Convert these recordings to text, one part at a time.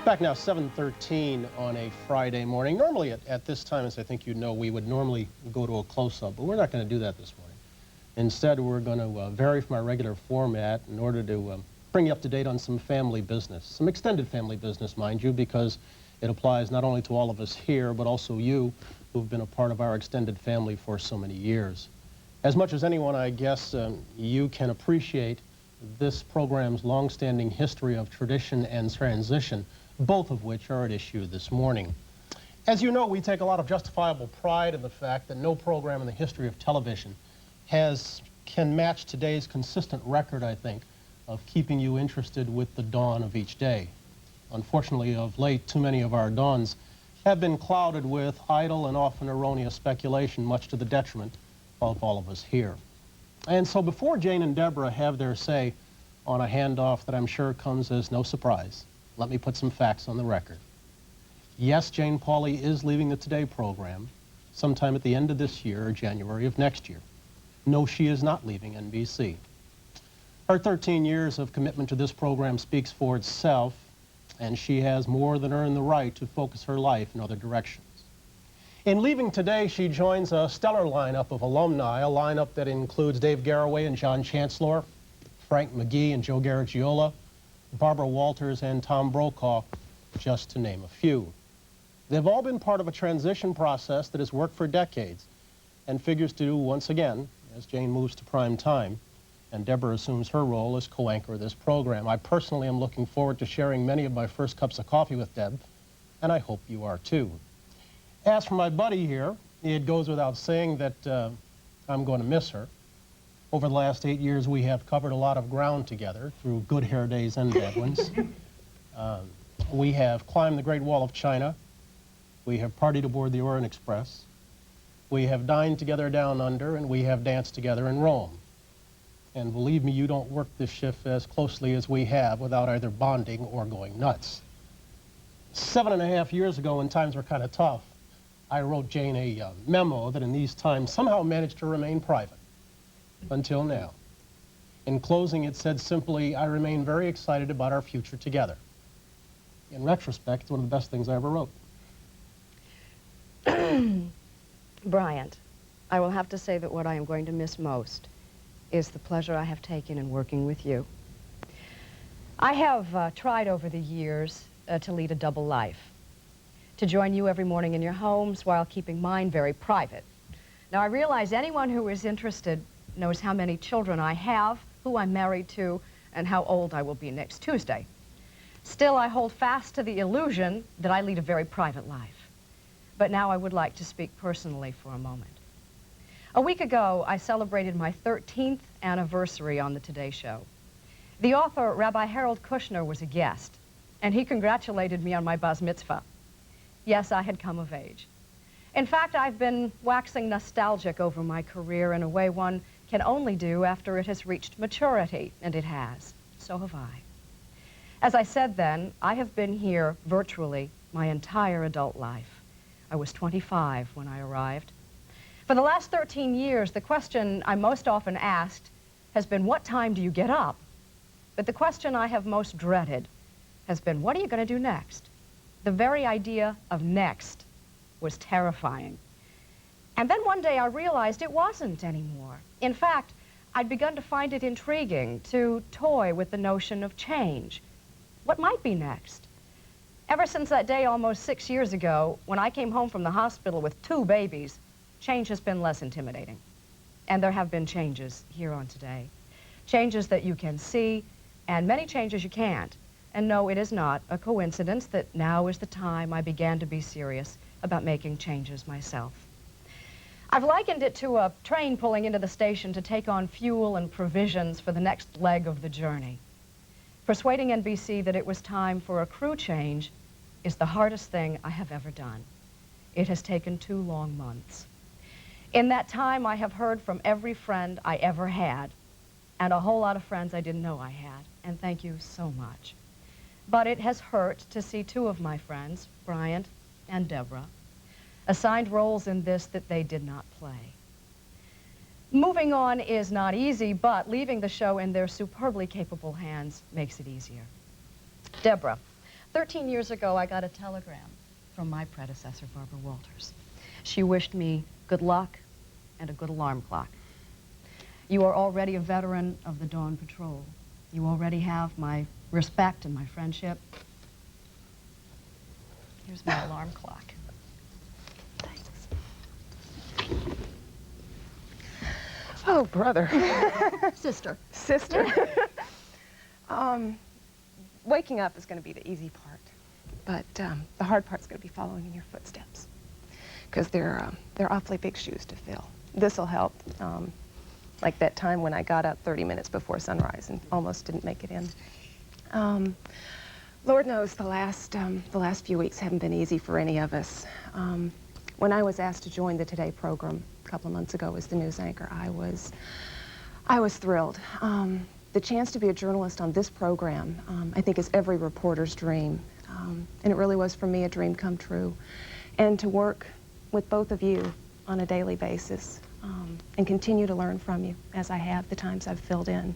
Back now, 7:13 on a Friday morning. Normally at this time, as I think you know, we would normally go to a close-up, but we're not going to do that this morning. Instead, we're going to vary from our regular format in order to bring you up to date on some family business, some extended family business, mind you, because it applies not only to all of us here, but also you who've been a part of our extended family for so many years. As much as anyone, I guess, you can appreciate this program's long-standing history of tradition and transition, both of which are at issue this morning. As you know, we take a lot of justifiable pride in the fact that no program in the history of television can match today's consistent record, I think, of keeping you interested with the dawn of each day. Unfortunately, of late, too many of our dawns have been clouded with idle and often erroneous speculation, much to the detriment of all of us here. And so before Jane and Deborah have their say on a handoff that I'm sure comes as no surprise, let me put some facts on the record. Yes, Jane Pauley is leaving the Today program sometime at the end of this year or January of next year. No, she is not leaving NBC. Her 13 years of commitment to this program speaks for itself, and she has more than earned the right to focus her life in other directions. In leaving Today, she joins a stellar lineup of alumni, a lineup that includes Dave Garroway and John Chancellor, Frank McGee and Joe Garagiola, Barbara Walters and Tom Brokaw, just to name a few. They've all been part of a transition process that has worked for decades and figures to, once again, as Jane moves to prime time and Deborah assumes her role as co-anchor of this program. I personally am looking forward to sharing many of my first cups of coffee with Deb, and I hope you are too. As for my buddy here, it goes without saying that I'm going to miss her. Over the last 8 years, we have covered a lot of ground together through good hair days and bad ones. We have climbed the Great Wall of China. We have partied aboard the Orient Express. We have dined together down under, and we have danced together in Rome. And believe me, you don't work this shift as closely as we have without either bonding or going nuts. 7.5 years ago, when times were kind of tough, I wrote Jane a memo that in these times somehow managed to remain private. Until now. In closing, it said simply, I remain very excited about our future together. In retrospect, it's one of the best things I ever wrote. Bryant, I will have to say that what I am going to miss most is the pleasure I have taken in working with you. I have tried over the years to lead a double life, to join you every morning in your homes while keeping mine very private. Now, I realize anyone who is interested knows how many children I have, who I'm married to, and how old I will be next Tuesday. Still, I hold fast to the illusion that I lead a very private life. But now I would like to speak personally for a moment. A week ago, I celebrated my 13th anniversary on the Today Show. The author, Rabbi Harold Kushner, was a guest, and he congratulated me on my bar mitzvah. Yes, I had come of age. In fact, I've been waxing nostalgic over my career in a way one can only do after it has reached maturity, and it has. So have I. As I said then, I have been here virtually my entire adult life. I was 25 when I arrived. For the last 13 years, the question I most often asked has been, what time do you get up? But the question I have most dreaded has been, what are you going to do next? The very idea of next was terrifying. And then one day I realized it wasn't anymore. In fact, I'd begun to find it intriguing to toy with the notion of change. What might be next? Ever since that day almost 6 years ago, when I came home from the hospital with 2 babies, change has been less intimidating. And there have been changes here on Today. Changes that you can see, and many changes you can't. And no, it is not a coincidence that now is the time I began to be serious about making changes myself. I've likened it to a train pulling into the station to take on fuel and provisions for the next leg of the journey. Persuading NBC that it was time for a crew change is the hardest thing I have ever done. It has taken 2 long months. In that time, I have heard from every friend I ever had, and a whole lot of friends I didn't know I had, and thank you so much. But it has hurt to see 2 of my friends, Bryant and Deborah, assigned roles in this that they did not play. Moving on is not easy, but leaving the show in their superbly capable hands makes it easier. Deborah, 13 years ago, I got a telegram from my predecessor, Barbara Walters. She wished me good luck and a good alarm clock. You are already a veteran of the Dawn Patrol. You already have my respect and my friendship. Here's my alarm clock. Thanks. Oh, brother. Sister. Sister. Waking up is going to be the easy part, but the hard part's going to be following in your footsteps, because they're awfully big shoes to fill. This'll help. Like that time when I got up 30 minutes before sunrise and almost didn't make it in. Lord knows the last few weeks haven't been easy for any of us. When I was asked to join the Today program a couple of months ago as the news anchor, I was thrilled. The chance to be a journalist on this program, I think, is every reporter's dream. And it really was, for me, a dream come true. And to work with both of you on a daily basis and continue to learn from you, as I have the times I've filled in.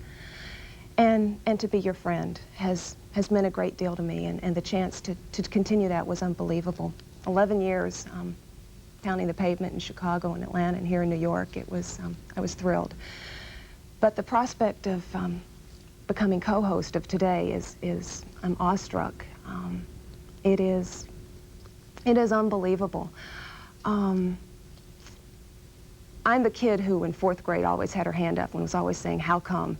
And to be your friend has meant a great deal to me, and the chance to continue that was unbelievable. 11 years, pounding the pavement in Chicago and Atlanta and here in New York, I was thrilled. But the prospect of becoming co-host of Today I'm awestruck. It is unbelievable. I'm the kid who in 4th grade always had her hand up and was always saying, how come?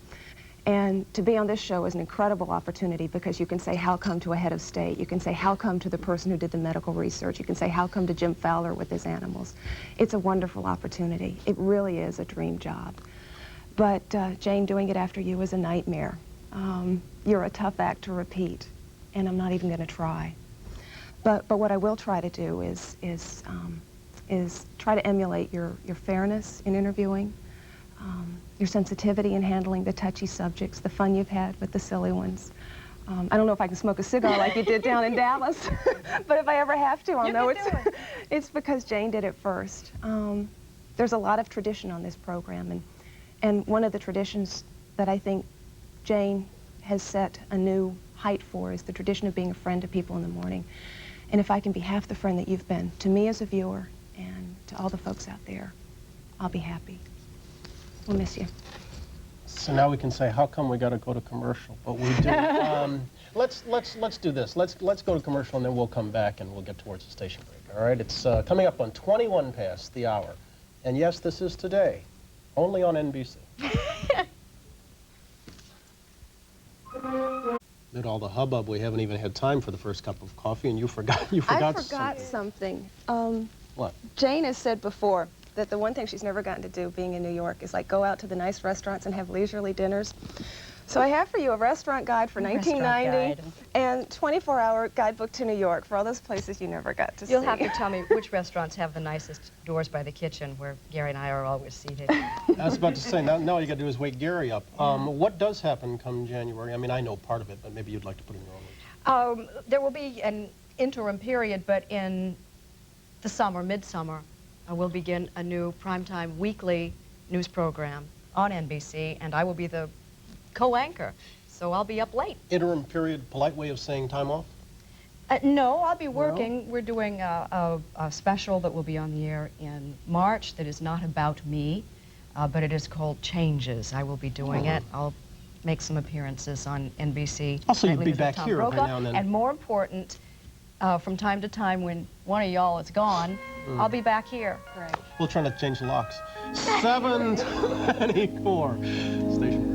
And to be on this show is an incredible opportunity, because you can say how come to a head of state, you can say how come to the person who did the medical research, you can say how come to Jim Fowler with his animals. It's a wonderful opportunity. It really is a dream job. But Jane, doing it after you is a nightmare. You're a tough act to repeat, and I'm not even going to try. But what I will try to do is try to emulate your fairness in interviewing, your sensitivity in handling the touchy subjects, the fun you've had with the silly ones. I don't know if I can smoke a cigar like you did down in Dallas, but if I ever have to, I'll know it's because Jane did it first. There's a lot of tradition on this program, and one of the traditions that I think Jane has set a new height for is the tradition of being a friend to people in the morning. And if I can be half the friend that you've been to me as a viewer and to all the folks out there, I'll be happy. We'll miss you. So now we can say, how come we got to go to commercial? But we do. Let's do this. Let's go to commercial, and then we'll come back and we'll get towards the station break. All right? It's coming up on 21 past the hour, and yes, this is Today, only on NBC. Did all the hubbub, we haven't even had time for the first cup of coffee, and you forgot. I forgot something. What? Jane has said before that the one thing she's never gotten to do being in New York is like go out to the nice restaurants and have leisurely dinners. So I have for you a restaurant guide for 1990 and 24-hour guidebook to New York for all those places you never got to see. You'll have to tell me which restaurants have the nicest doors by the kitchen, where Gary and I are always seated. I was about to say, now all you got to do is wake Gary up. What does happen come January? I mean, I know part of it, but maybe you'd like to put in your own words. There will be an interim period, but in the summer, midsummer, we'll begin a new primetime weekly news program on NBC, and I will be the co-anchor, so I'll be up late. Interim period, polite way of saying time off? No, I'll be working. No? We're doing a special that will be on the air in March that is not about me, but it is called Changes. I will be doing it. I'll make some appearances on NBC. Also, you'll be back here every now and then. And more important, from time to time when one of y'all is gone, I'll be back here. Right. We'll try to change the locks. 7:24. Station.